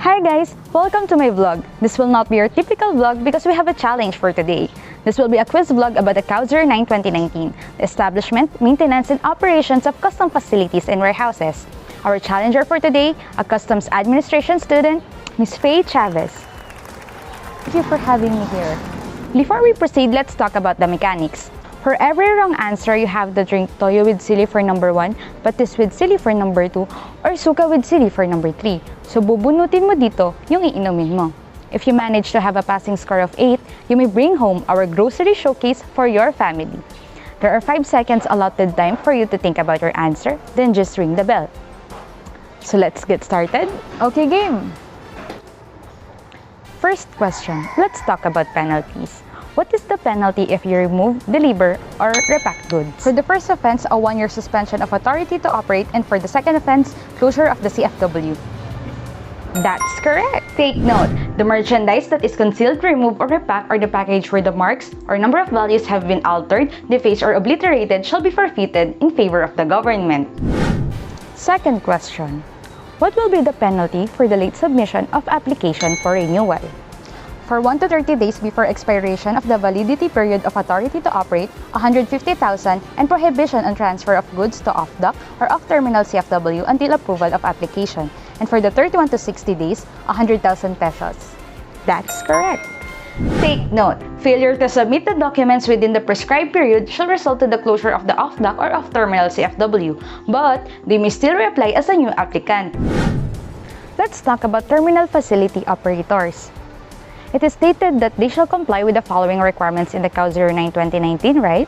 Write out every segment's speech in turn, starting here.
Hi guys! Welcome to my vlog. This will not be your typical vlog because we have a challenge for today. This will be a quiz vlog about the CAO 09 2019, the establishment, maintenance, and operations of custom facilities and warehouses. Our challenger for today, a customs administration student, Ms. Faye Chavez. Thank you for having me here. Before we proceed, let's talk about the mechanics. For every wrong answer, you have to drink toyo with sili for number 1, patis with sili for number 2, or suka with sili for number 3. So bubunutin mo dito yung iinumin mo. If you manage to have a passing score of 8, you may bring home our grocery showcase for your family. There are 5 seconds allotted time for you to think about your answer, then just ring the bell. So let's get started. Okay, game! First question, let's talk about penalties. What is the penalty if you remove, deliver, or repack goods? For the first offense, a 1-year suspension of authority to operate, and for the second offense, closure of the CFW. That's correct! Take note, the merchandise that is concealed, removed, or repacked, or the package where the marks or number of values have been altered, defaced, or obliterated shall be forfeited in favor of the government. Second question, what will be the penalty for the late submission of application for renewal? For 1 to 30 days before expiration of the validity period of authority to operate, 150,000 and prohibition on transfer of goods to off-dock or off-terminal CFW until approval of application. And for the 31 to 60 days, 100,000 pesos. That's correct. Take note, failure to submit the documents within the prescribed period shall result to the closure of the off-dock or off-terminal CFW, but they may still reapply as a new applicant. Let's talk about terminal facility operators. It is stated that they shall comply with the following requirements in the CAO 09 2019, right?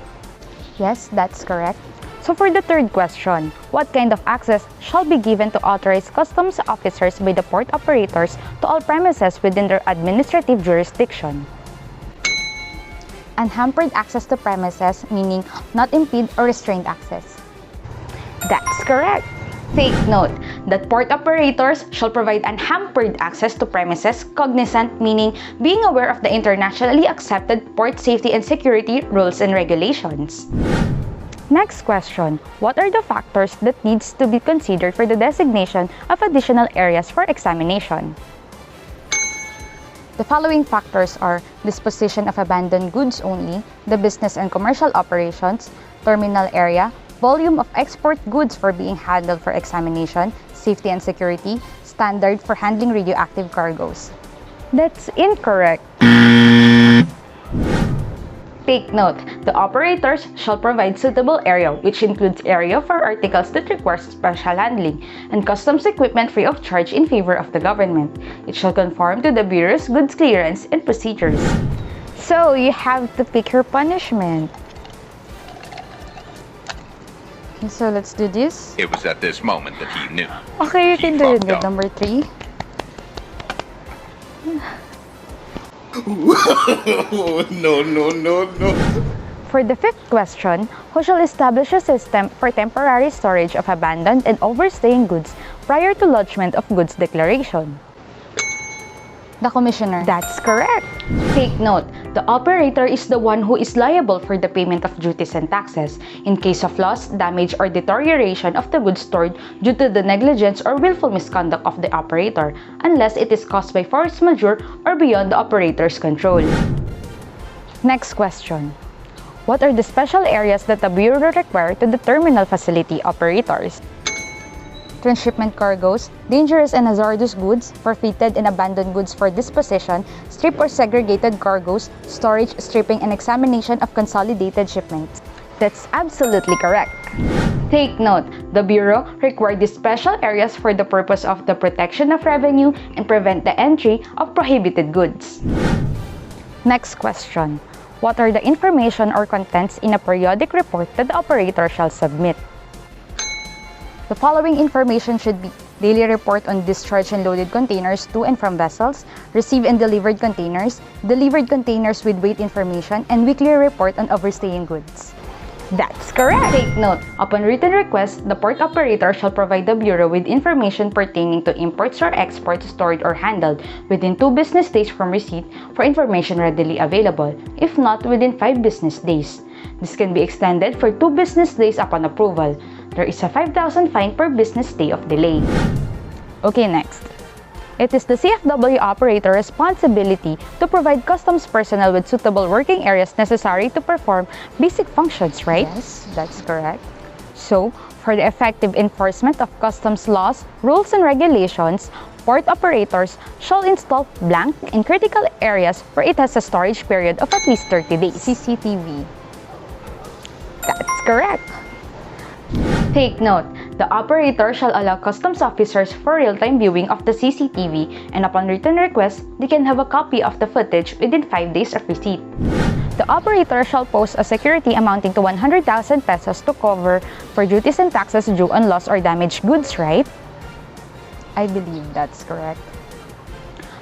Yes, that's correct. So for the third question, what kind of access shall be given to authorized customs officers by the port operators to all premises within their administrative jurisdiction? Unhampered access to premises, meaning not impede or restrained access. That's correct. Take note that port operators shall provide unhampered access to premises cognizant, meaning being aware of the internationally accepted port safety and security rules and regulations. Next question, what are the factors that needs to be considered for the designation of additional areas for examination? The following factors are disposition of abandoned goods only, the business and commercial operations, terminal area, volume of export goods for being handled for examination, safety and security, standard for handling radioactive cargoes. That's incorrect. Take note, the operators shall provide suitable area, which includes area for articles that require special handling, and customs equipment free of charge in favor of the government. It shall conform to the Bureau's goods clearance and procedures. So, you have to pick your punishment. Okay, so let's do this. It was at this moment that he knew. Okay, you can do it with number 3. No. For the fifth question, who shall establish a system for temporary storage of abandoned and overstaying goods prior to lodgement of goods declaration? The Commissioner. That's correct. Take note, the operator is the one who is liable for the payment of duties and taxes in case of loss, damage, or deterioration of the goods stored due to the negligence or willful misconduct of the operator, unless it is caused by force majeure or beyond the operator's control. Next question. What are the special areas that the Bureau require to the terminal facility operators? Transshipment cargoes, dangerous and hazardous goods, forfeited and abandoned goods for disposition, strip or segregated cargoes, storage, stripping, and examination of consolidated shipments. That's absolutely correct. Take note, the Bureau required these special areas for the purpose of the protection of revenue and prevent the entry of prohibited goods. Next question. What are the information or contents in a periodic report that the operator shall submit? The following information should be daily report on discharged and loaded containers to and from vessels, received and delivered containers with weight information, and weekly report on overstaying goods. That's correct! Take note, upon written request, the port operator shall provide the Bureau with information pertaining to imports or exports stored or handled within 2 business days from receipt for information readily available, if not within 5 business days. This can be extended for 2 business days upon approval. There is a 5,000 fine per business day of delay. Okay, next. It is the CFW operator responsibility to provide customs personnel with suitable working areas necessary to perform basic functions, right? Yes, that's correct. So, for the effective enforcement of customs laws, rules, and regulations, port operators shall install blank in critical areas where it has a storage period of at least 30 days. CCTV. That's correct. Take note, the operator shall allow customs officers for real-time viewing of the CCTV, and upon written request, they can have a copy of the footage within 5 days of receipt. The operator shall post a security amounting to 100,000 pesos to cover for duties and taxes due on lost or damaged goods, right? I believe that's correct.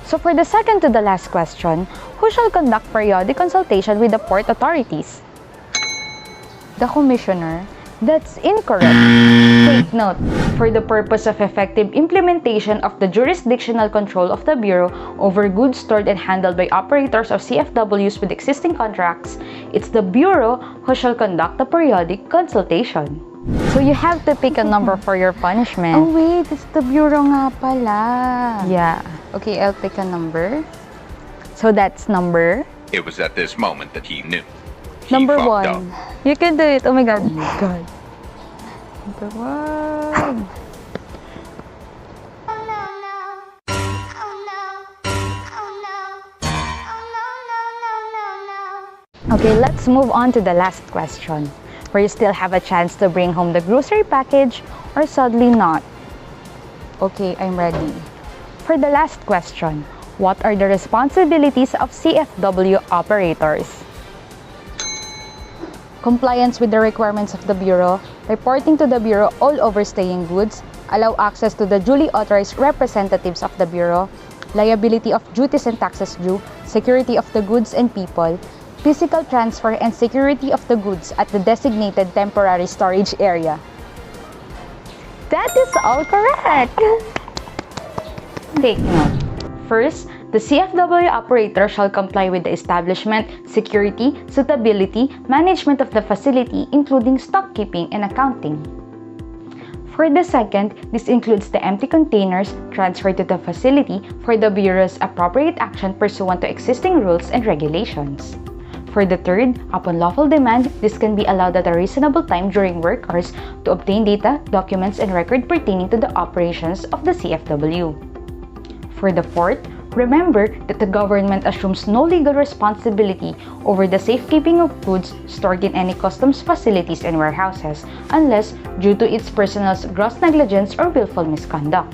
So for the second to the last question, who shall conduct periodic consultation with the port authorities? The commissioner. That's incorrect. Take note, for the purpose of effective implementation of the jurisdictional control of the Bureau over goods stored and handled by operators of CFWs with existing contracts, it's the Bureau who shall conduct the periodic consultation. So you have to pick a number for your punishment. Oh wait, it's the Bureau nga pala. Yeah. Okay, I'll pick a number. So that's number? It was at this moment that he knew. He Number fucked 1. up. You can do it. Oh my god. Oh my god. Number 1. Okay, let's move on to the last question, where you still have a chance to bring home the grocery package or sadly not. Okay, I'm ready. For the last question, what are the responsibilities of CFW operators? Compliance with the requirements of the Bureau, reporting to the Bureau all overstaying goods, allow access to the duly authorized representatives of the Bureau, liability of duties and taxes due, security of the goods and people, physical transfer and security of the goods at the designated temporary storage area. That is all correct! Take note. First, the CFW operator shall comply with the establishment, security, suitability, management of the facility, including stock keeping and accounting. For the second, this includes the empty containers transferred to the facility for the Bureau's appropriate action pursuant to existing rules and regulations. For the third, upon lawful demand, this can be allowed at a reasonable time during work hours to obtain data, documents, and record pertaining to the operations of the CFW. For the fourth, remember that the government assumes no legal responsibility over the safekeeping of goods stored in any customs facilities and warehouses unless due to its personnel's gross negligence or willful misconduct.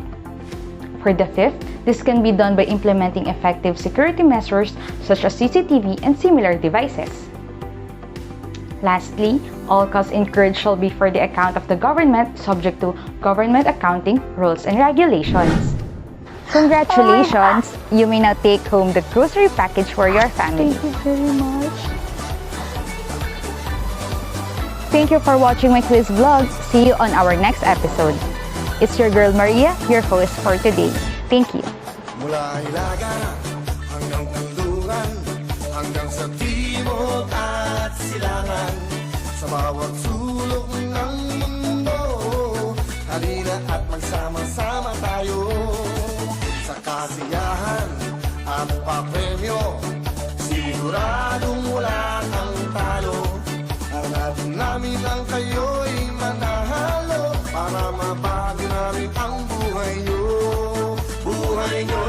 For the fifth, this can be done by implementing effective security measures such as CCTV and similar devices. Lastly, all costs incurred shall be for the account of the government subject to government accounting rules and regulations. Congratulations! You may now take home the grocery package for your family. Thank you very much. Thank you for watching my quiz vlog. See you on our next episode. It's your girl Maria, your host for today. Thank you. Mula Ilaga hanggang Kanluran, hanggang sa timog at silangan, sa bawat sulok ng mundo, halina at magsama-sama tayo. Sa kasiyahan at papremyo, siguradong wala kang talo. Hanapin namin ang kayo'y manahalo para mabago namin ang buhay nyo. Buhay nyo,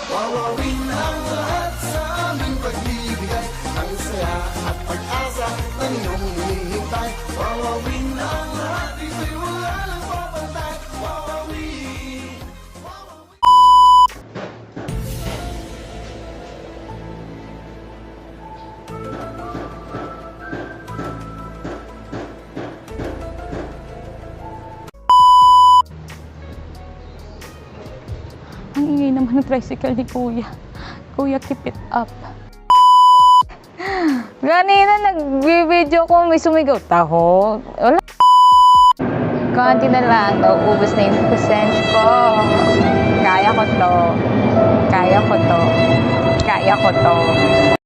wawawin ang lahat sa aming pagbibigay ng saya at pag-asa ng iyong hinihintay. Wawawin ang lahat, dito'y wala lang papantay. Wawawin, wawawin. Ang ingay naman ng tricycle ni Kuya. Kuya, keep it up. Ganina nag-video ko, may sumigaw. Taho. Wala. Konti na lang daw, ubos na yung pasensya ko. Kaya ko to. Kaya ko to. Kaya ko to.